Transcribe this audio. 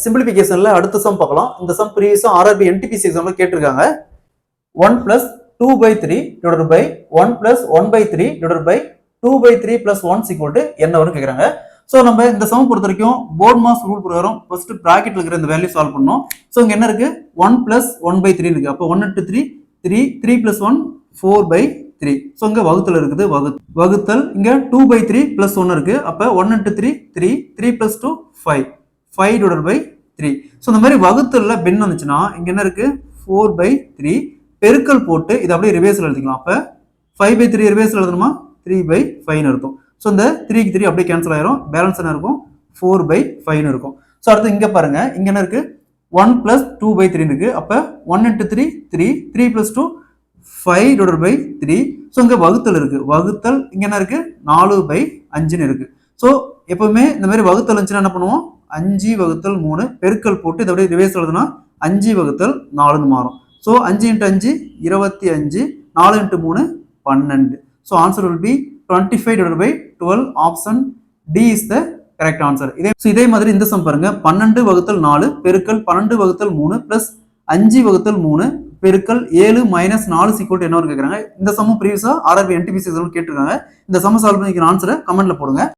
சிம்பிளிஃபிகேஷன்ல அடுத்த சம் பார்க்கலாம். இந்த சம் ப்ரீவியஸா ஆர்ஆர்பி என்டிபிசி எக்ஸாம்ல கேட்டிருக்காங்க. 1 plus 2/3 divided by 1 plus 1/3 divided by 2/3 plus 1 equal to என்ன வரும் கேக்குறாங்க. சோ நம்ம இந்த சம் பொறுத்த வரைக்கும் போர்ட் மாஸ் ரூல் பிரகாரம் ஃபர்ஸ்ட் பிராக்கெட்ல இருக்கிற இந்த வேல்யூ சால்வ் பண்ணனும். சோ இங்க என்ன இருக்கு 1 plus 1/3 இருக்கு. அப்ப 1 into 3 3 3 plus 1 4/3. சோ இங்க வகுத்தல் இருக்குது. வகுத்தல் இங்க 2/3 plus 1 இருக்கு. அப்ப 1 into 3 3 3 plus 2 5 5 divided by 3. So இந்த மாதிரி வகுத்தல்ல பின் வந்துச்சுனா இங்க என்ன இருக்கு 4/3 பெருக்கல் போட்டு இத அப்படியே ரிவர்ஸ்ல எழுதிக்கலாம். அப்ப 5/3 ரிவர்ஸ்ல எழுதணுமா 3/5 ன்னு இருக்கும். சோ இந்த 3 க்கு 3 அப்படியே கேன்சல் ஆயிரும். பேலன்ஸ் என்ன இருக்கும் 4/5 ன்னு இருக்கும். சோ அடுத்து இங்க பாருங்க இங்க என்ன இருக்கு 1 plus 2/3 இருக்கு. அப்ப 1 into 3 3 3 plus 2 5 divided by 3. So இங்க வகுத்தல் இருக்கு. வகுத்தல் இங்க என்ன இருக்கு 4/5 ன்னு இருக்கு. சோ எப்பவுமே இந்த மாதிரி வகுத்தல் இருந்துச்சுனா என்ன பண்ணுவோம் 5/3 பெருக்கல் போட்டு இத அப்படியே ரிவர்ஸ் எழுதுனா 5/4 ன்னு மாறும். So 5 into 5 25 4 into 3 12. So answer will be 25 divided by 12. Option D is the correct answer. இதே மாதிரி இந்த சம் பாருங்க 12/4 பெருக்கல் 12/3 plus 5/3 பெருக்கல் 7 minus 4 equal to என்ன வரும் கேக்குறாங்க. இந்த சம் ப்ரீவியஸா ஆர்ஆர்பி என்டிபிசி எக்ஸாம்ல கேட்டிருக்காங்க. இந்த சம் சால்வ் பண்ணிக்கிற ஆன்சரை கமெண்ட்ல போடுங்க.